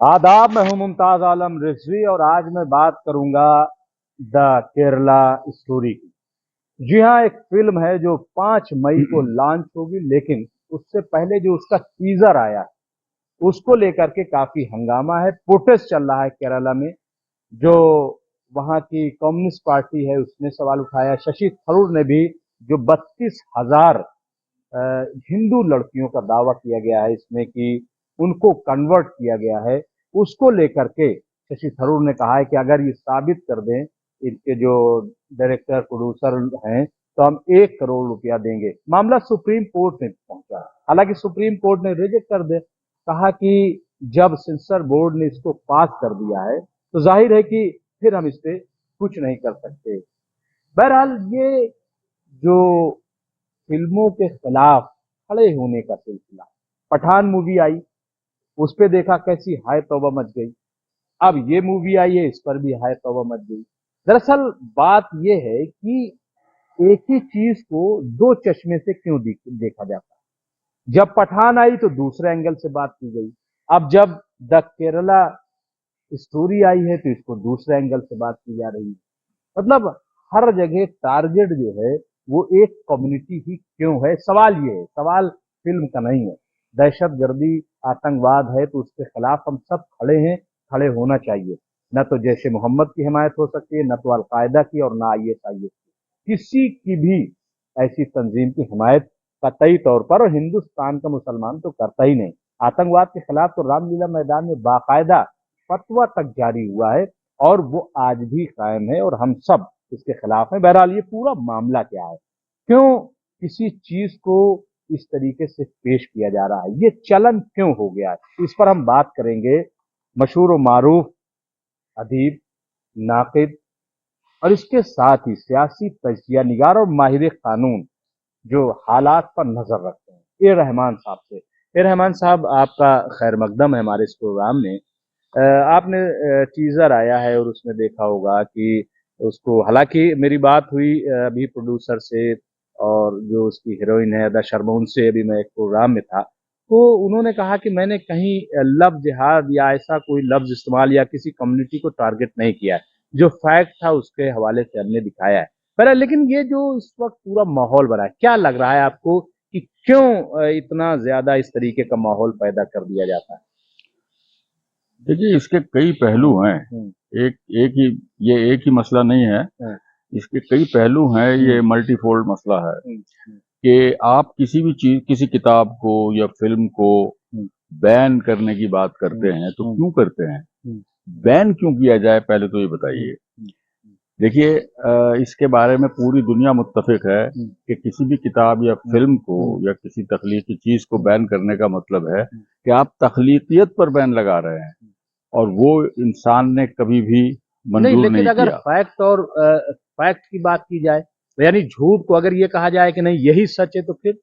आदाब, मैं हूं मुमताज आलम रिजवी और आज मैं बात करूंगा द केरला स्टोरी की। जी हाँ, एक फिल्म है जो 5 मई को लॉन्च होगी, लेकिन उससे पहले जो उसका टीजर आया उसको लेकर के काफी हंगामा है, प्रोटेस्ट चल रहा है केरला में। जो वहां की कम्युनिस्ट पार्टी है उसने सवाल उठाया, शशि थरूर ने भी। जो 32,000 हिंदू लड़कियों का दावा किया गया है इसमें कि उनको कन्वर्ट किया गया है, उसको लेकर के शशि थरूर ने कहा है कि अगर ये साबित कर दें इनके जो डायरेक्टर प्रोड्यूसर हैं तो हम 1 करोड़ रुपया देंगे। मामला सुप्रीम कोर्ट में पहुंचा, हालांकि सुप्रीम कोर्ट ने रिजेक्ट कर दे, कहा कि जब सेंसर बोर्ड ने इसको पास कर दिया है तो जाहिर है कि फिर हम इस पे कुछ नहीं कर सकते। बहरहाल ये जो फिल्मों के खिलाफ खड़े होने का सिलसिला, पठान मूवी आई, उस पे देखा कैसी हाय तौबा मच गई। अब ये मूवी आई है, इस पर भी हाय तौबा मच गई। दरअसल बात यह है कि एक ही चीज को दो चश्मे से क्यों देखा जाता है। जब पठान आई तो दूसरे एंगल से बात की गई, अब जब द केरला स्टोरी आई है तो इसको दूसरे एंगल से बात की जा रही है। मतलब हर जगह टारगेट जो है वो एक कम्युनिटी ही क्यों है। सवाल ये है, सवाल फिल्म का नहीं है। दहशतगर्दी, आतंकवाद है तो उसके खिलाफ हम सब खड़े हैं, खड़े होना चाहिए। न तो जैसे मोहम्मद की हिमायत हो सकती है, न तो अलकायदा की, और न ISIS की। किसी की भी ऐसी तंजीम की हिमायत कतई तौर पर, और हिंदुस्तान का मुसलमान तो करता ही नहीं। आतंकवाद के खिलाफ तो रामलीला मैदान में बाकायदा फतवा तक जारी हुआ है और वो आज भी कायम है और हम सब इसके खिलाफ हैं। बहरहाल ये पूरा मामला क्या है, क्यों किसी चीज को इस तरीके से पेश किया जा रहा है, ये चलन क्यों हो गया है, इस पर हम बात करेंगे मशहूर व मारूफ अदीब, नाकिद और इसके साथ ही सियासी तजिया निगार और माहिर कानून जो हालात पर नजर रखते हैं, ए रहमान साहब से। ए रहमान साहब, आपका खैर मकदम है हमारे इस प्रोग्राम में। आपने टीजर आया है और उसमें देखा होगा कि उसको, हालांकि मेरी बात हुई अभी प्रोड्यूसर से और जो उसकी हीरोइन है अदा शर्मा, उनसे अभी मैं एक प्रोग्राम में था, तो उन्होंने कहा कि मैंने कहीं लव जिहाद या ऐसा कोई लफ्ज इस्तेमाल या किसी कम्युनिटी को टारगेट नहीं किया है। जो फैक्ट था उसके हवाले से हमने दिखाया है। पर लेकिन ये जो इस वक्त पूरा माहौल बना है, क्या लग रहा है आपको कि क्यों इतना ज्यादा इस तरीके का माहौल पैदा कर दिया जाता है? देखिए, इसके कई पहलू हैं। एक एक ही ये एक ही मसला नहीं है, इसके कई पहलू हैं। ये मल्टीफोल्ड मसला है कि आप किसी भी चीज, किसी किताब को या फिल्म को बैन करने की बात करते हैं तो क्यों करते हैं, बैन क्यों किया जाए, पहले तो ये बताइए। देखिए, इसके बारे में पूरी दुनिया मुत्तफिक है कि किसी भी किताब या फिल्म को या किसी तख्लीकी चीज को बैन करने का मतलब है कि आप तख्लीकियत पर बैन लगा रहे हैं और वो इंसान ने कभी भी मंजूर लेकिन नहीं अगर किया। फैक्ट और फैक्ट की बात की जाए, यानी झूठ को अगर ये कहा जाए कि नहीं यही सच है, तो फिर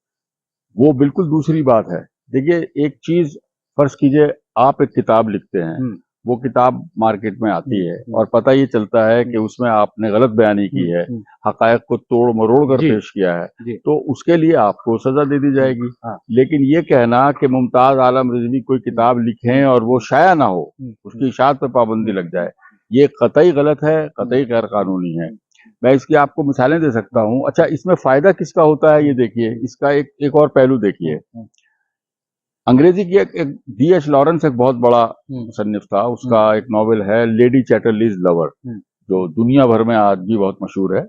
वो बिल्कुल दूसरी बात है। देखिए, एक चीज फर्ज कीजिए, आप एक किताब लिखते हैं, वो किताब मार्केट में आती है और पता ये चलता है कि उसमें आपने गलत बयानी की है, हकायक को तोड़ मरोड़ कर पेश किया है, तो उसके लिए आपको सजा दे दी जाएगी। लेकिन ये कहना कि मुमताज आलम रिजवी कोई किताब लिखें और वो शाया ना हो, उसकी इशाअत पर पाबंदी लग जाए, ये कतई गलत है, कतई गैर कानूनी है। मैं इसकी आपको मिसालें दे सकता हूँ। अच्छा, इसमें फायदा किसका होता है ये देखिए, इसका एक और पहलू देखिए। अंग्रेजी की एक D.H. लॉरेंस एक बहुत बड़ा मुसन्निफ था, उसका एक नॉवेल है लेडी चैटरलीज लवर, जो दुनिया भर में आज भी बहुत मशहूर है।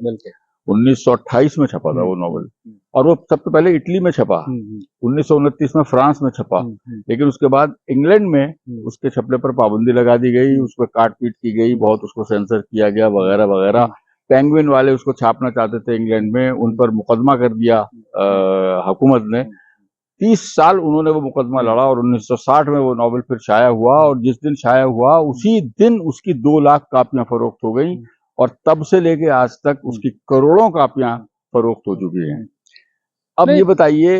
1928 में छपा था वो नॉवेल, और वो सबसे पहले इटली में छपा, 1929 में फ्रांस में छपा, लेकिन उसके बाद इंग्लैंड में उसके छपने पर पाबंदी लगा दी गई, उस पर काट पीट की गई, बहुत उसको सेंसर किया गया वगैरह वगैरह। पेंगुइन वाले उसको छापना चाहते थे इंग्लैंड में, उन पर मुकदमा कर दिया हुकूमत ने। 30 साल उन्होंने वो मुकदमा लड़ा और 1960 में वो नॉवेल फिर शाया हुआ, और जिस दिन शाया हुआ उसी दिन उसकी 2 लाख कापियां फरोख्त हो गई, और तब से लेके आज तक उसकी करोड़ों कापियां फरोख्त हो चुकी हैं। अब ये बताइए,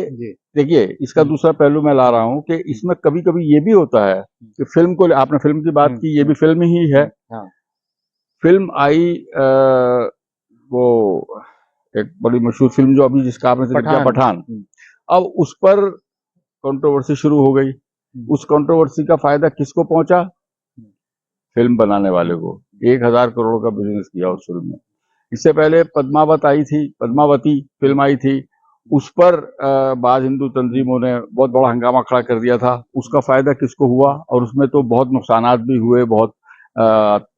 देखिए इसका दूसरा पहलू मैं ला रहा हूं कि इसमें कभी कभी ये भी होता है कि फिल्म को, आपने फिल्म की बात की, ये भी फिल्म ही है। फिल्म आई वो एक बड़ी मशहूर फिल्म जो अभी जिसका आपने जिक्र किया, पठान। अब उस पर कंट्रोवर्सी शुरू हो गई। उस कंट्रोवर्सी का फायदा किसको पहुंचा? फिल्म बनाने वाले को 1,000 करोड़ का बिजनेस किया उस फिल्म में। इससे पहले पद्मावती फिल्म आई थी, उस पर बाज़ हिंदू तंजीमों ने बहुत बड़ा हंगामा खड़ा कर दिया था। उसका फायदा किसको हुआ, और उसमें तो बहुत नुकसानात भी हुए, बहुत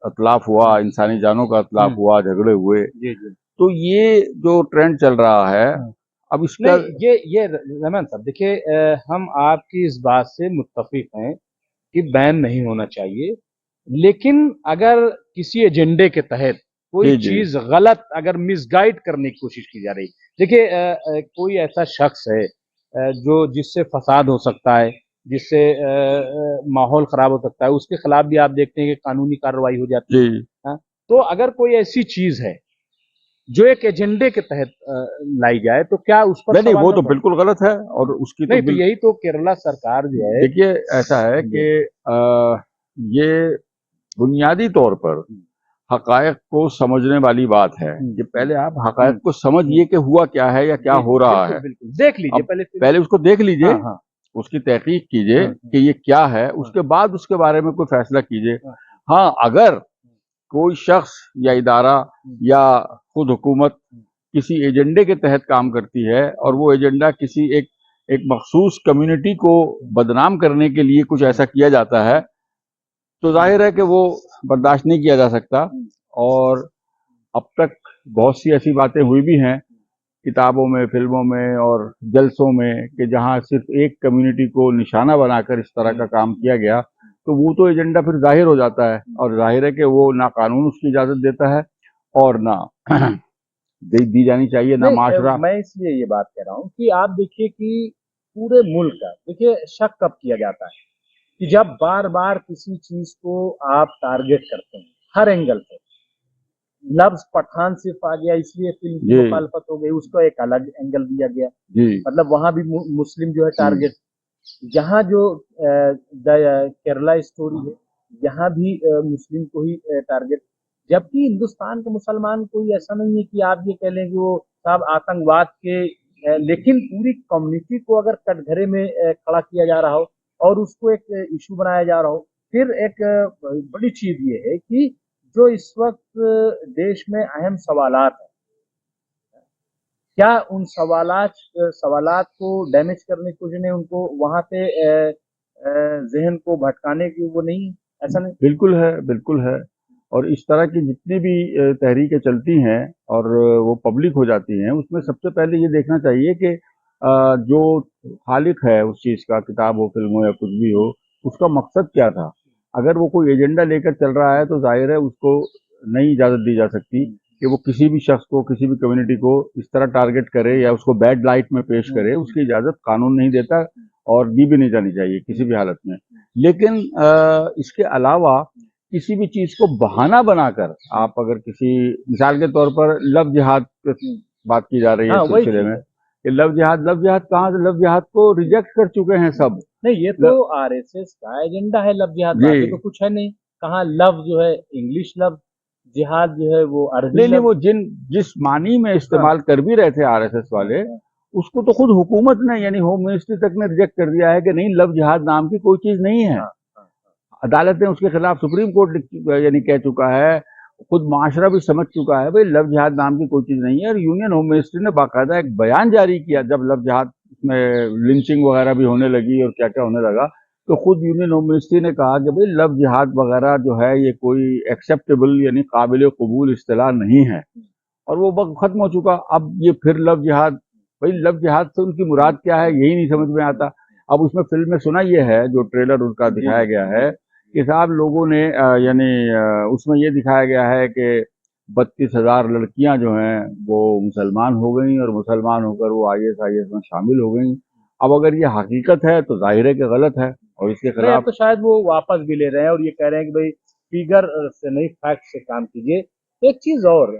अतलाफ हुआ, इंसानी जानों का अतलाफ हुआ, झगड़े हुए। जी जी। तो ये जो ट्रेंड चल रहा है अब इसका नहीं, ये रहमान साहब देखिए, हम आपकी इस बात से मुत्तफिक हैं कि बैन नहीं होना चाहिए, लेकिन अगर किसी एजेंडे के तहत कोई जी जी चीज गलत अगर मिसगाइड करने की कोशिश की जा रही, देखिए कोई ऐसा शख्स है जो जिससे फसाद हो सकता है, जिससे माहौल खराब हो सकता है, उसके खिलाफ भी आप देखते हैं कि कानूनी कार्रवाई हो जाती है। जी हाँ? तो अगर कोई ऐसी चीज है जो एक एजेंडे के तहत लाई जाए तो क्या उस पर नहीं, सवाल वो न तो उठाए? बिल्कुल गलत है, और उसकी तो नहीं, तो यही तो केरला सरकार जो है। देखिए ऐसा है कि ये बुनियादी तौर पर हकायक को समझने वाली बात है कि पहले आप हकायक को समझिए कि हुआ क्या है या क्या हो रहा है। बिल्कुल देख लीजिए अब पहले पहले उसको देख लीजिए, हाँ हाँ उसकी तहकीक कीजिए कि ये क्या है, उसके बाद उसके बारे में कोई फैसला कीजिए। हाँ, अगर कोई शख्स या इदारा या खुद हुकूमत किसी एजेंडे के तहत काम करती है और वो एजेंडा किसी एक मखसूस कम्युनिटी को बदनाम करने के लिए कुछ ऐसा किया जाता है, तो जाहिर है कि वो बर्दाश्त नहीं किया जा सकता। और अब तक बहुत सी ऐसी बातें हुई भी हैं किताबों में, फिल्मों में और जलसों में कि जहां सिर्फ एक कम्युनिटी को निशाना बनाकर इस तरह का काम किया गया, तो वो तो एजेंडा फिर जाहिर हो जाता है, और जाहिर है कि वो ना कानून उसकी इजाजत देता है और ना दी जानी चाहिए, ना नहीं, माशरा। मैं इसलिए ये बात कह रहा हूँ कि आप देखिए कि पूरे मुल्क का देखिए शक कब किया जाता है कि जब बार बार किसी चीज को आप टारगेट करते हैं हर एंगल पे। लफ्ज पठान सिर्फ आ गया इसलिए फिल्म की जी मुखालफत हो गई, उसको एक अलग एंगल दिया गया, जी मतलब वहां भी मुस्लिम जो है टारगेट। यहाँ जो केरला स्टोरी है, यहाँ भी मुस्लिम को ही टारगेट, जबकि हिंदुस्तान का मुसलमान कोई ऐसा नहीं है कि आप ये कह लें कि वो सब आतंकवाद के लेकिन पूरी कम्युनिटी को अगर कटघरे में खड़ा किया जा रहा हो और उसको एक इशू बनाया जा रहा हो। फिर एक बड़ी चीज ये है कि जो इस वक्त देश में अहम सवालात हैं, क्या उन सवालात को डैमेज करने की कोशिश नहीं, उनको वहां से जहन को भटकाने की वो नहीं, ऐसा नहीं। बिल्कुल है। और इस तरह की जितनी भी तहरीकें चलती हैं और वो पब्लिक हो जाती हैं, उसमें सबसे पहले ये देखना चाहिए कि जो खालिक है उस चीज़ का, किताब हो, फिल्म हो या कुछ भी हो, उसका मकसद क्या था। अगर वो कोई एजेंडा लेकर चल रहा है तो जाहिर है उसको नहीं इजाज़त दी जा सकती कि वो किसी भी शख्स को, किसी भी कम्युनिटी को इस तरह टारगेट करे या उसको बैड लाइट में पेश करे। उसकी इजाज़त कानून नहीं देता और दी भी नहीं जानी चाहिए किसी भी हालत में। लेकिन इसके अलावा किसी भी चीज को बहाना बनाकर आप अगर किसी, मिसाल के तौर पर लव जिहाद की बात की जा रही है हाँ, इस वही सिलसिले चीज में है। कि लव जिहाद कहाँ से, लव जिहाद को रिजेक्ट कर चुके हैं सब। नहीं, ये तो आरएसएस का एजेंडा है लव जिहाद, बाकी तो जी कुछ है नहीं। कहाँ लव जो है इंग्लिश लव, जिहाद जो है वो अरबी नहीं, लव। वो जिस मानी में हाँ इस्तेमाल कर भी रहे थे आरएसएस वाले, हाँ उसको तो खुद हुकूमत ने, यानी होम मिनिस्ट्री तक ने रिजेक्ट कर दिया है कि नहीं, लव जिहाद नाम की कोई चीज नहीं है। हाँ हाँ अदालत ने उसके खिलाफ, सुप्रीम कोर्ट यानी कह चुका है, खुद माशरा भी समझ चुका है भाई लव जिहाद नाम की कोई चीज नहीं है। और यूनियन होम मिनिस्ट्री ने बाकायदा एक बयान जारी किया जब लव जिहाद में लिंचिंग वगैरह भी होने लगी और क्या क्या होने लगा, तो खुद यूनियन होम मिनिस्ट्री ने कहा कि भाई लव जिहाद वगैरह जो है ये कोई एक्सेप्टेबल यानी काबिल कबूल इस्तेलाह नहीं है, और वो वक्त खत्म हो चुका। अब ये फिर लव जिहाद, भाई लव जिहाद से उनकी मुराद क्या है यही नहीं समझ में आता। अब उसमें फिल्म में सुना ये है, जो ट्रेलर उनका दिखाया गया है कि साहब लोगों ने यानी उसमें ये दिखाया गया है कि 32,000 लड़कियां जो हैं वो मुसलमान हो गई और मुसलमान होकर वो आईएस में शामिल हो गई। अब अगर ये हकीकत है तो जाहिर है कि गलत है, और इसके नहीं, अब खिलाफ तो शायद वो वापस भी ले रहे हैं और ये कह रहे हैं कि भाई फिगर से नहीं फैक्ट से काम कीजिए। एक चीज और,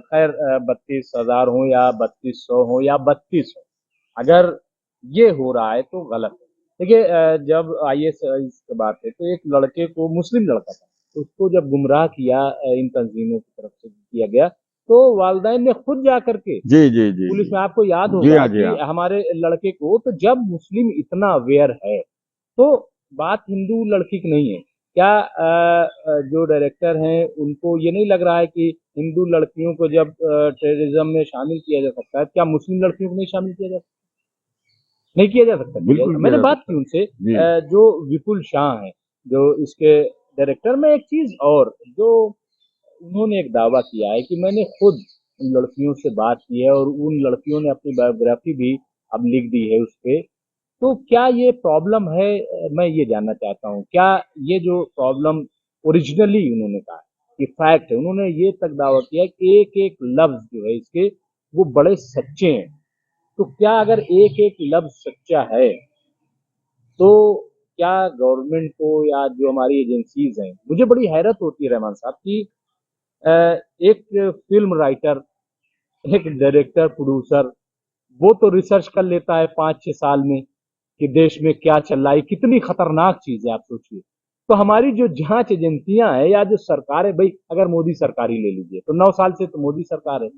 खैर 32,000 हो या 3200 हो या 32 हो, अगर ये हो रहा है तो गलत है। देखिए जब आईएएस की बात है तो एक लड़के को, मुस्लिम लड़का था, उसको जब गुमराह किया इन तंजीमों की तरफ से किया गया, तो वालिदैन ने खुद जा करके जी जी जी पुलिस जी में, आपको याद जी होगा हाँ, जी कि हाँ। हमारे लड़के को, तो जब मुस्लिम इतना अवेयर है तो बात हिंदू लड़की की नहीं है, क्या जो डायरेक्टर हैं उनको ये नहीं लग रहा है कि हिंदू लड़कियों को जब टेररिज्म में शामिल किया जा सकता है, क्या मुस्लिम लड़कियों को नहीं शामिल किया जा सकता? नहीं किया जा सकता? बिल्कुल किया मैंने जा बात सकता की उनसे, जी। जो विपुल शाह हैं, जो इसके डायरेक्टर में एक चीज और जो उन्होंने एक दावा किया है कि मैंने खुद उन लड़कियों से बात की है और उन लड़कियों ने अपनी बायोग्राफी भी अब लिख दी है उस पे। तो क्या ये प्रॉब्लम है? मैं ये जानना चाहता हूँ, क्या ये जो प्रॉब्लम ओरिजिनली उन्होंने कहा कि फैक्ट है, उन्होंने ये तक दावा किया कि एक एक लफ्ज जो है इसके वो बड़े सच्चे हैं। तो क्या अगर एक एक लफ्ज सच्चा है तो क्या गवर्नमेंट को या जो हमारी एजेंसीज हैं, मुझे बड़ी हैरत होती है रहमान साहब की अ, एक फिल्म राइटर, एक डायरेक्टर, प्रोड्यूसर, वो तो रिसर्च कर लेता है 5-6 साल में कि देश में क्या चल रहा है, कितनी खतरनाक चीज है आप सोचिए। तो हमारी जो जांच एजेंसियां हैं या जो सरकार है, भाई अगर मोदी सरकार ही ले लीजिए तो 9 साल से तो मोदी सरकार है,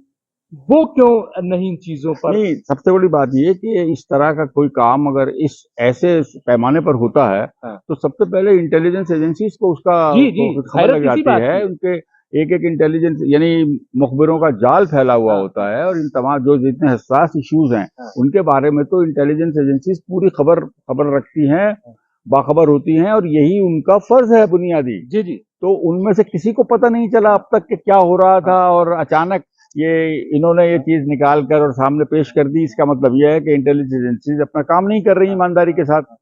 वो क्यों नहीं इन चीजों पर? नहीं, सबसे बड़ी बात ये कि इस तरह का कोई काम अगर इस ऐसे पैमाने पर होता है, हाँ, तो सबसे पहले इंटेलिजेंस एजेंसीज को उसका जी जी, खबर हैरत लग इसी जाती बात है। की है। उनके एक एक इंटेलिजेंस यानी मुखबिरों का जाल फैला हुआ हाँ होता है, और इन तमाम जो जितने हसास इश्यूज हैं हाँ उनके बारे में तो इंटेलिजेंस एजेंसीज पूरी खबर खबर रखती हैं, हाँ, बाखबर होती हैं, और यही उनका फर्ज है बुनियादी। जी जी, तो उनमें से किसी को पता नहीं चला अब तक कि क्या हो रहा था, हाँ, और अचानक ये इन्होंने ये चीज निकाल कर और सामने पेश कर दी। इसका मतलब यह है कि इंटेलिजेंस एजेंसीज अपना काम नहीं कर रही हाँ, ईमानदारी के साथ।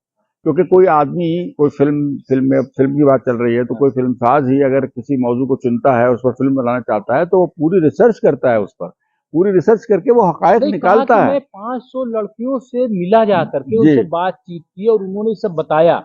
क्योंकि कोई आदमी कोई फिल्म की बात चल रही है, तो हाँ। कोई फिल्म साज ही अगर किसी मौजू को चुनता है, उस पर फिल्म बनाना चाहता है, तो वो पूरी रिसर्च करता है, उस पर पूरी रिसर्च करके वो हकायक नहीं, कहा कि निकालता है। मैं 500 लड़कियों से मिला जा करके जी, उनसे बातचीत की और उन्होंने सब बताया।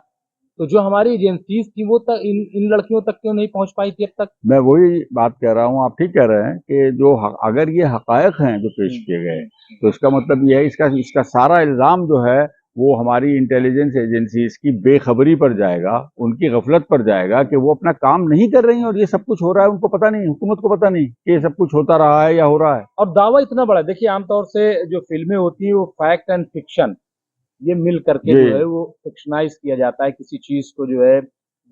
तो जो हमारी एजेंसीज थी वो तक इन लड़कियों तक क्यों नहीं पहुंच पाई थी अब तक? मैं वही बात कह रहा हूँ, आप ठीक कह रहे हैं कि जो अगर ये हकायक हैं जो पेश किए गए, तो इसका मतलब ये है, इसका इसका सारा इल्जाम जो है वो हमारी इंटेलिजेंस एजेंसीज की बेखबरी पर जाएगा, उनकी गफलत पर जाएगा कि वो अपना काम नहीं कर रही हैं, और ये सब कुछ हो रहा है उनको पता नहीं, हुकूमत को पता नहीं कि ये सब कुछ होता रहा है या हो रहा है। और दावा इतना बड़ा, देखिए आमतौर से जो फिल्में होती है वो फैक्ट एंड फिक्शन ये मिल करके जी, जो है वो फिक्शनाइज किया जाता है, किसी चीज को जो है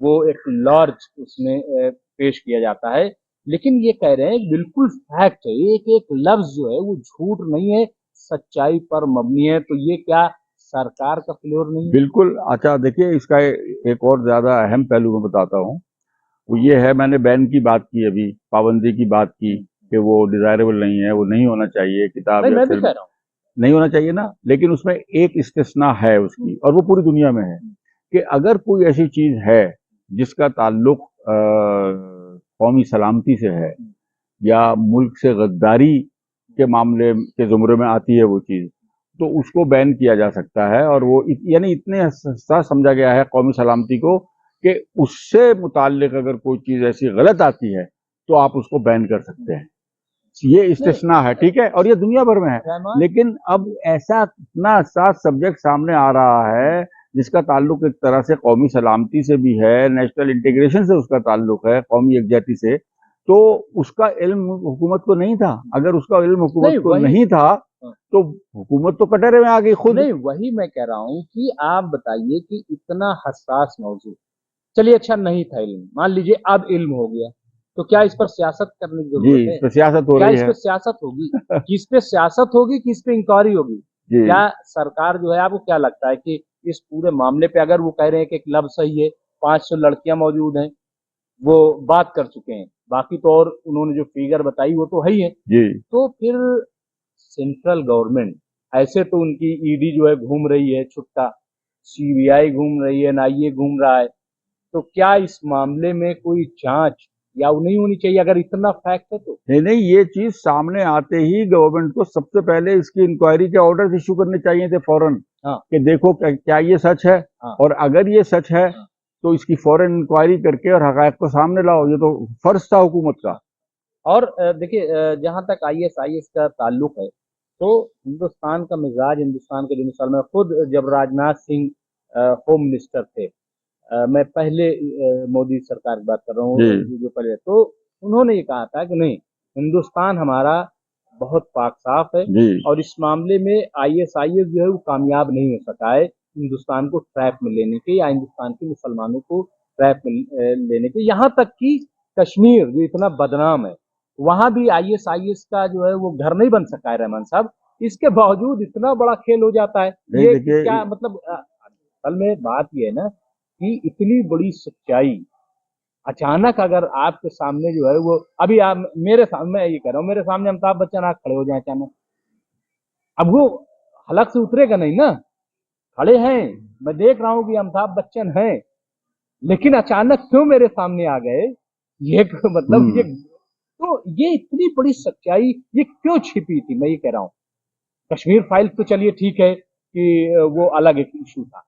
वो एक लार्ज उसमें पेश किया जाता है। लेकिन ये कह रहे हैं बिल्कुल फैक्ट है, एक एक लफ्ज जो है वो झूठ नहीं है, सच्चाई पर मबनी है। तो ये क्या सरकार का फ्लेवर नहीं है? बिल्कुल। अच्छा देखिए, इसका एक और ज्यादा अहम पहलू मैं बताता हूँ, वो ये है, मैंने बैन की बात की, अभी पाबंदी की बात की कि वो डिजायरेबल नहीं है, वो नहीं होना चाहिए किताब नहीं, या मैं भी कह फिल्म, रहा हूँ। नहीं होना चाहिए ना। लेकिन उसमें एक इस्तिस्ना है उसकी, और वो पूरी दुनिया में है, कि अगर कोई ऐसी चीज है जिसका ताल्लुक कौमी सलामती से है, या मुल्क से गद्दारी के मामले के जुमरे में आती है वो चीज, तो उसको बैन किया जा सकता है। और वो यानी इतने हसास समझा गया है कौमी सलामती को, कि उससे मुताल्लिक अगर कोई चीज ऐसी गलत आती है तो आप उसको बैन कर सकते हैं। ये नहीं इस्तिस्ना है, ठीक है, और ये दुनिया भर में है। रहमान, लेकिन अब ऐसा इतना हसास सब्जेक्ट सामने आ रहा है जिसका ताल्लुक एक तरह से कौमी सलामती से भी है, नेशनल इंटीग्रेशन से उसका ताल्लुक है, कौमी यकजहती से, तो उसका इल्म हुकूमत को नहीं था। अगर उसका इल्म हुकूमत नहीं को वही, नहीं था तो हुकूमत तो कटहरे में आ गई खुद। नहीं वही मैं कह रहा हूँ कि आप बताइए कि इतना हसास मौजूद, चलिए अच्छा नहीं था इल्म, मान लीजिए अब इल्म हो गया, तो क्या इस पर सियासत करने की जी, जरूरत है? इस पर सियासत हो क्या रही इस है। पे सियासत होगी? किस पे सियासत होगी, किस पे इंक्वायरी होगी? जी, क्या सरकार जो है, आपको क्या लगता है कि इस पूरे मामले पे अगर वो कह रहे हैं कि एक लफ्ज सही है, 500 लड़कियां मौजूद हैं, वो बात कर चुके हैं, बाकी तो और उन्होंने जो फिगर बताई वो तो है ही है, जी, तो फिर सेंट्रल गवर्नमेंट, ऐसे तो उनकी ईडी जो है घूम रही है छुट्टा, सीबीआई घूम रही है, एनआईए घूम रहा है, तो क्या इस मामले में कोई जांच या वो नहीं होनी चाहिए अगर इतना फैक्ट है तो? नहीं नहीं, ये चीज सामने आते ही गवर्नमेंट को सबसे पहले इसकी इंक्वायरी के ऑर्डर इशू करने चाहिए थे फौरन, हाँ कि देखो क्या ये सच है, हाँ और अगर ये सच है हाँ। तो इसकी फौरन इंक्वायरी करके और हकायक को सामने लाओ। ये तो फर्ज था हुकूमत का। और देखिए, जहां तक आईएसआईएस का ताल्लुक है, तो हिंदुस्तान का मिजाज, हिंदुस्तान के जो मिसाल, मैं खुद जब राजनाथ सिंह होम मिनिस्टर थे, मैं पहले मोदी सरकार की बात कर रहा जी, हूँ, जो पहले, तो उन्होंने ये कहा था कि नहीं, हिंदुस्तान हमारा बहुत पाक साफ है जी, और इस मामले में आईएसआईएस जो है वो कामयाब नहीं हो सका है हिंदुस्तान को ट्रैप में लेने के या हिंदुस्तान के मुसलमानों को ट्रैप लेने के, यहाँ तक कि कश्मीर जो इतना बदनाम है, वहां भी आईएसआईएस का जो है वो घर नहीं बन सका है रहमान साहब। इसके बावजूद इतना बड़ा खेल हो जाता है। ये क्या मतलब, असल में बात ये है ना कि इतनी बड़ी सच्चाई अचानक अगर आपके सामने जो है वो, अभी आप मेरे सामने, मैं ये कह रहा हूँ, मेरे सामने अमिताभ बच्चन आके खड़े हो जाए अचानक, अब वो हलक से उतरेगा नहीं ना। खड़े हैं, मैं देख रहा हूं कि अमिताभ बच्चन हैं, लेकिन अचानक क्यों मेरे सामने आ गए, ये मतलब ये, तो ये इतनी बड़ी सच्चाई ये क्यों छिपी थी, मैं ये कह रहा हूँ। कश्मीर फाइल तो चलिए ठीक है कि वो अलग एक इशू था,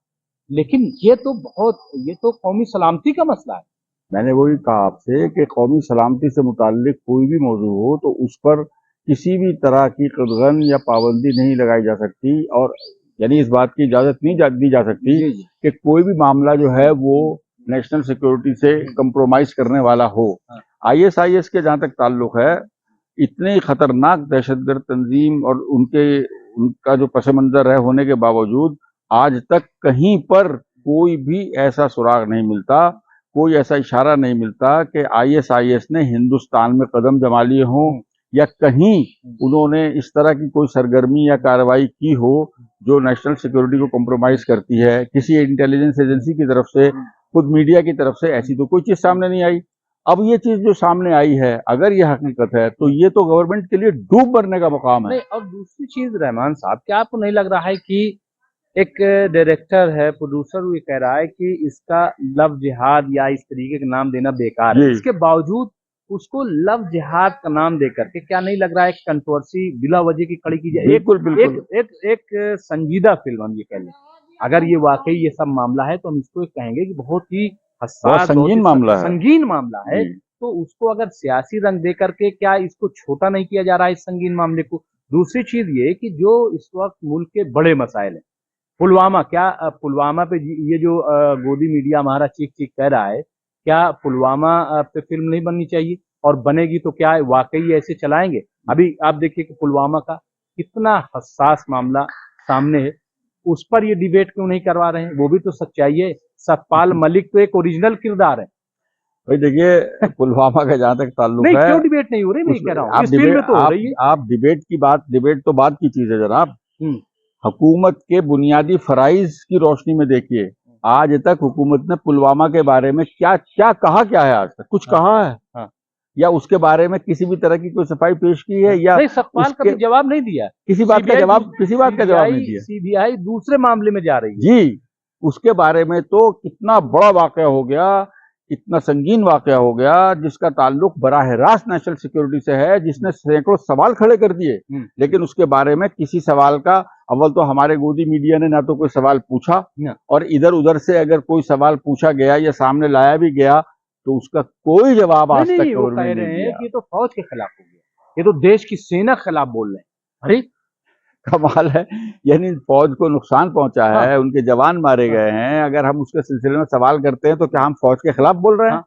लेकिन ये तो कौमी सलामती का मसला है। मैंने वही कहा आपसे कि कौमी सलामती से मुताल्लिक कोई भी मौजू हो तो उस पर किसी भी तरह की कदगन या पाबंदी नहीं लगाई जा सकती, और यानी इस बात की इजाजत नहीं दी जा सकती कि कोई भी मामला जो है वो नेशनल सिक्योरिटी से कंप्रोमाइज करने वाला हो। आईएसआईएस के जहां तक ताल्लुक है, इतने खतरनाक दहशतगर्द तंजीम और उनका जो पस मंजर है होने के बावजूद आज तक कहीं पर कोई भी ऐसा सुराग नहीं मिलता, कोई ऐसा इशारा नहीं मिलता कि आईएसआईएस ने हिंदुस्तान में कदम जमा लिए हों या कहीं उन्होंने इस तरह की कोई सरगर्मी या कार्रवाई की हो जो नेशनल सिक्योरिटी को कॉम्प्रोमाइज करती है। किसी इंटेलिजेंस एजेंसी की तरफ से, खुद मीडिया की तरफ से ऐसी तो कोई चीज सामने नहीं आई। अब ये चीज जो सामने आई है, अगर ये हकीकत है तो ये तो गवर्नमेंट के लिए डूब मरने का मुकाम है। और दूसरी चीज रहमान साहब, क्या आपको नहीं लग रहा है कि एक डायरेक्टर है, प्रोड्यूसर, वो ये कह रहा है कि इसका लव जिहाद या इस तरीके का नाम देना बेकार है, इसके बावजूद उसको लव जिहाद का नाम देकर के, क्या नहीं लग रहा है कि कंट्रोवर्सी बिला वजह की खड़ी की जाए? बिल्कुल बिल्कुल। एक संजीदा फिल्म हम ये कह लें, अगर ये वाकई ये सब मामला है तो हम इसको कहेंगे कि बहुत ही हसास, संगीन मामला है, संगीन मामला है। तो उसको अगर सियासी रंग दे करके, क्या इसको छोटा नहीं किया जा रहा है इस संगीन मामले को? दूसरी चीज ये कि जो इस वक्त मुल्क के बड़े मसाइल हैं, पुलवामा, क्या पुलवामा पे ये जो गोदी मीडिया हमारा चीख चीख कह रहा है, क्या पुलवामा पे फिल्म नहीं बननी चाहिए? और बनेगी तो क्या वाकई ऐसे चलाएंगे? अभी आप देखिए कि पुलवामा का कितना हसास मामला सामने है, उस पर ये डिबेट क्यों नहीं करवा रहे हैं? वो भी तो सच्चाई है। सतपाल मलिक तो एक ओरिजिनल किरदार है भाई। देखिए, पुलवामा का जहां तक ताल्लुक है, क्यों डिबेट नहीं हो रही, मैं कह रहा हूँ, इस फिल्म में तो हो रही है। आप डिबेट तो बात की चीज है जनाब। हुकूमत के बुनियादी फराइज की रोशनी में देखिए, आज तक हुकूमत ने पुलवामा के बारे में क्या कहा, क्या है आज तक कुछ कहा है? या उसके बारे में किसी भी तरह की कोई सफाई पेश की है? या नहीं, सवाल का जवाब नहीं दिया, किसी बात का जवाब नहीं दिया। सीबीआई दूसरे मामले में जा रही है जी, उसके बारे में तो कितना बड़ा वाकया हो गया, इतना संगीन वाकया हो गया जिसका ताल्लुक बराह रास्त नेशनल सिक्योरिटी से है, जिसने सैकड़ों सवाल खड़े कर दिए, लेकिन उसके बारे में किसी सवाल का, अव्वल तो हमारे गोदी मीडिया ने ना तो कोई सवाल पूछा, और इधर उधर से अगर कोई सवाल पूछा गया या सामने लाया भी गया तो उसका कोई जवाब आज तक गवर्नमेंट ने नहीं दिया। ये तो फौज के खिलाफ हो गया, ये तो देश की सेना के खिलाफ बोल रहे हैं। अरे कमाल है, यानी फौज को नुकसान पहुंचा है, उनके जवान मारे गए हैं, अगर हम उसके सिलसिले में सवाल करते हैं तो क्या हम फौज के खिलाफ बोल रहे हैं?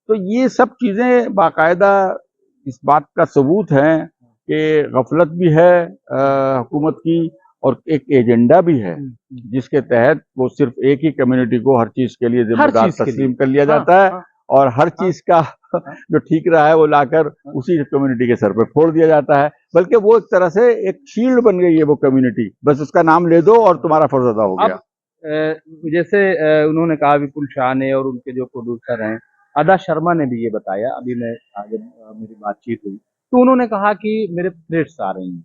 तो ये सब चीजें बाकायदा इस बात का सबूत है कि गफलत भी है हुकूमत की, और एक एजेंडा भी है जिसके तहत वो सिर्फ एक ही कम्युनिटी को हर चीज के लिए जिम्मेदार तस्लीम कर लिया जाता है, और हर चीज का जो ठीक रहा है वो लाकर उसी कम्युनिटी के सर पर फोड़ दिया जाता है। बल्कि वो एक तरह से एक शील्ड बन गई है वो कम्युनिटी, बस उसका नाम ले दो और तुम्हारा फर्ज अदा हो गया। जैसे उन्होंने कहा विपुल शाह ने, और उनके जो प्रोड्यूसर हैं अदा शर्मा ने भी ये बताया, अभी मैं आगे मेरी बातचीत हुई तो उन्होंने कहा कि मेरे थ्रेट्स आ रही हैं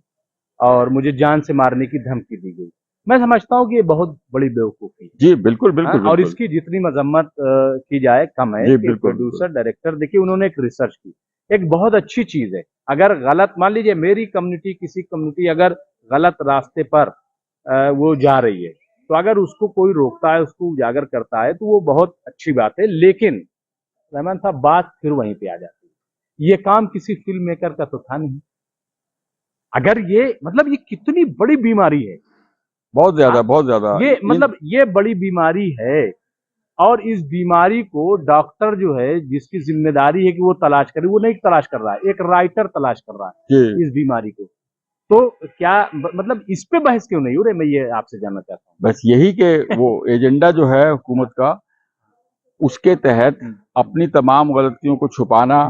और मुझे जान से मारने की धमकी दी गई। मैं समझता हूँ कि ये बहुत बड़ी बेवकूफी है। जी बिल्कुल बिल्कुल, और इसकी जितनी मजम्मत की जाए कम है। प्रोड्यूसर डायरेक्टर, देखिए उन्होंने एक रिसर्च की, एक बहुत अच्छी चीज है। अगर गलत, मान लीजिए मेरी कम्युनिटी, किसी कम्युनिटी अगर गलत रास्ते पर वो जा रही है, तो अगर उसको कोई रोकता है, उसको उजागर करता है, तो वो बहुत अच्छी बात है। लेकिन रहमान साहब, बात फिर वहीं पे आ जाती है, ये काम किसी फिल्म मेकर का तो था नहीं। अगर ये मतलब ये कितनी बड़ी बीमारी है, बहुत ज्यादा ये मतलब ये बड़ी बीमारी है, और इस बीमारी को डॉक्टर जो है, जिसकी जिम्मेदारी है कि वो तलाश करे, वो नहीं तलाश कर रहा है, एक राइटर तलाश कर रहा है इस बीमारी को। तो क्या मतलब इस पे बहस क्यों नहीं हो रही, मैं ये आपसे जानना चाहता हूँ। बस यही कि वो एजेंडा जो है हुकूमत का, उसके तहत अपनी तमाम गलतियों को छुपाना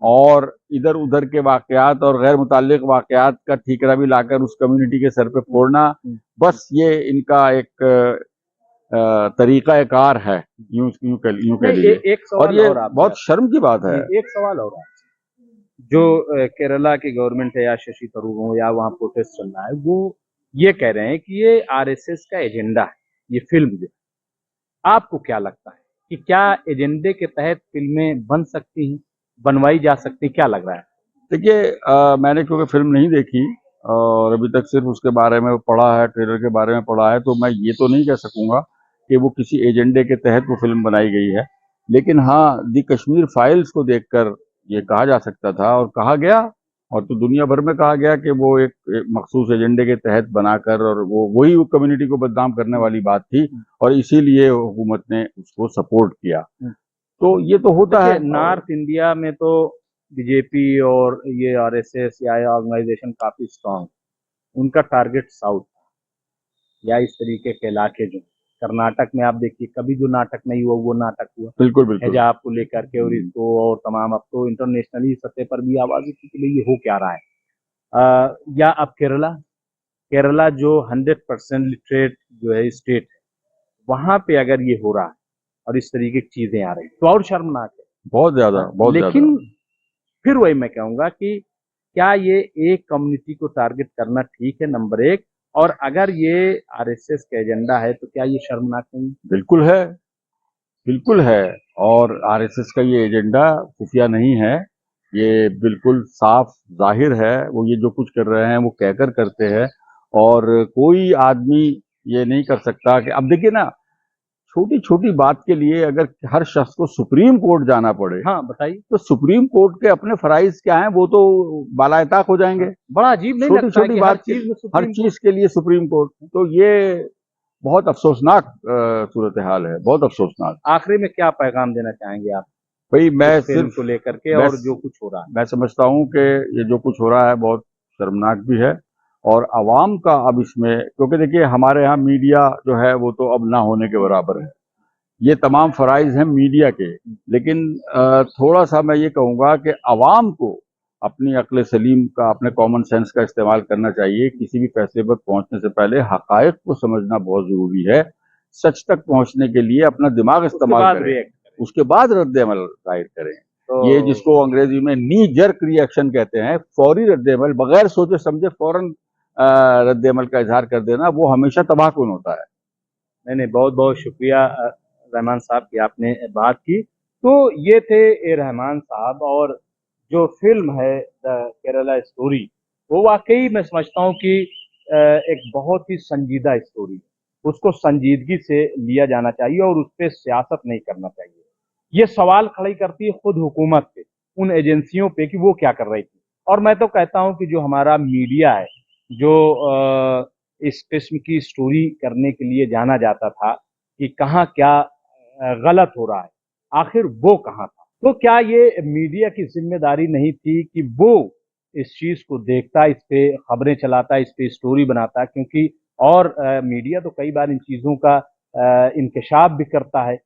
और इधर उधर के वाकयात और गैर मुताल्लिक वाकयात का ठीकरा भी लाकर उस कम्युनिटी के सर पे फोड़ना, बस ये इनका एक तरीकाकार है, यूं कह लीजिए। एक सवाल और ये और आप बहुत शर्म की बात है। एक सवाल और जो केरला की गवर्नमेंट है या शशि थरूर हो या वहाँ प्रोटेस्ट चल रहा है, वो ये कह रहे हैं कि ये आरएसएस का एजेंडा है ये फिल्म जो। आपको क्या लगता है कि क्या एजेंडे के तहत फिल्में बन सकती हैं, बनवाई जा सकती, क्या लग रहा है? देखिए, मैंने क्योंकि फिल्म नहीं देखी और अभी तक सिर्फ उसके बारे में पढ़ा है, ट्रेलर के बारे में पढ़ा है, तो मैं ये तो नहीं कह सकूंगा कि वो किसी एजेंडे के तहत वो फिल्म बनाई गई है। लेकिन हाँ, दी कश्मीर फाइल्स को देखकर ये कहा जा सकता था और कहा गया, और तो दुनिया भर में कहा गया कि वो एक मखसूस एजेंडे के तहत बनाकर, और वो वही कम्युनिटी को बदनाम करने वाली बात थी और इसीलिए हुकूमत ने उसको सपोर्ट किया। तो ये तो होता है। नॉर्थ इंडिया में तो बीजेपी और ये आरएसएस या ऑर्गेनाइजेशन काफी स्ट्रांग, उनका टारगेट साउथ या इस तरीके के इलाके जो। कर्नाटक में आप देखिए, कभी जो नाटक नहीं हुआ वो नाटक हुआ, बिल्कुल बिल्कुल, हिजाब को लेकर के और इसको और तमाम, अब तो इंटरनेशनली सतह पर भी आवाज उठी कि भाई ये हो क्या रहा है। या अब केरला, केरला जो 100% लिटरेट जो है स्टेट है, वहां पे अगर ये हो रहा है और इस तरीके की चीजें आ रही तो और शर्मनाक है, बहुत ज्यादा, बहुत ज्यादा। लेकिन फिर वही मैं कहूंगा कि क्या ये एक कम्युनिटी को टारगेट करना ठीक है, नंबर एक, और अगर ये आरएसएस का एजेंडा है तो क्या ये शर्मनाक नहीं? बिल्कुल है, बिल्कुल है। और आरएसएस का ये एजेंडा खुफिया नहीं है, ये बिल्कुल साफ जाहिर है। वो ये जो कुछ कर रहे हैं वो कहकर करते हैं, और कोई आदमी ये नहीं कर सकता कि, अब देखिए ना, छोटी छोटी बात के लिए अगर हर शख्स को सुप्रीम कोर्ट जाना पड़े, हाँ बताइए, तो सुप्रीम कोर्ट के अपने फराइज क्या हैं, वो तो बालाइताक हो जाएंगे। बड़ा अजीब नहीं छोटी लगता है छोटी कि बात, हर चीज के लिए सुप्रीम कोर्ट, तो ये बहुत अफसोसनाक सूरत हाल है, बहुत अफसोसनाक। आखिरी में क्या पैगाम देना चाहेंगे आप भाई, मैं फिल्म सिर्फ को लेकर के और जो कुछ हो रहा है? मैं समझता हूं कि ये जो कुछ हो रहा है बहुत शर्मनाक भी है, और आवाम का अब इसमें, क्योंकि देखिए हमारे यहाँ मीडिया जो है वो तो अब ना होने के बराबर है, ये तमाम फराइज हैं मीडिया के। लेकिन थोड़ा सा मैं ये कहूँगा कि आवाम को अपनी अक्ल सलीम का, अपने कॉमन सेंस का इस्तेमाल करना चाहिए। किसी भी फैसले पर पहुंचने से पहले हकायक को समझना बहुत जरूरी है। सच तक पहुंचने के लिए अपना दिमाग इस्तेमाल करें, उसके बाद रद्द अमल जाहिर करें। तो ये जिसको अंग्रेजी में नी जर्क रिएक्शन कहते हैं, फौरी रद्द अमल, बगैर सोचे समझे फौरन रद्द अमल का इजहार कर देना, वो हमेशा तबाहकुन होता है। नहीं, बहुत बहुत शुक्रिया रहमान साहब की आपने बात की। तो ये थे ए रहमान साहब, और जो फिल्म है द केरला स्टोरी, वो वाकई मैं समझता हूँ कि एक बहुत ही संजीदा स्टोरी है, उसको संजीदगी से लिया जाना चाहिए और उस पर सियासत नहीं करना चाहिए। ये सवाल खड़ी करती है खुद हुकूमत पे, उन एजेंसियों पे कि वो क्या कर रही थी। और मैं तो कहता हूँ कि जो हमारा मीडिया है, जो इस किस्म की स्टोरी करने के लिए जाना जाता था कि कहाँ क्या गलत हो रहा है, आखिर वो कहाँ था, तो क्या ये मीडिया की जिम्मेदारी नहीं थी कि वो इस चीज को देखता, इस पे खबरें चलाता, इस पे स्टोरी बनाता? क्योंकि और मीडिया तो कई बार इन चीजों का इंकशाफ भी करता है,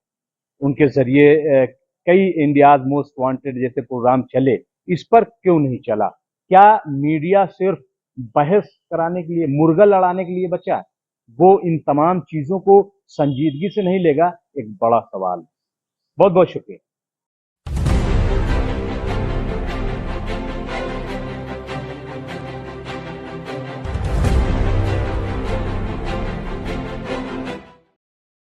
उनके जरिए कई इंडियाज मोस्ट वांटेड जैसे प्रोग्राम चले, इस पर क्यों नहीं चला? क्या मीडिया सिर्फ बहस कराने के लिए, मुर्गा लड़ाने के लिए बचा है? वो इन तमाम चीजों को संजीदगी से नहीं लेगा, एक बड़ा सवाल है। बहुत बहुत शुक्रिया।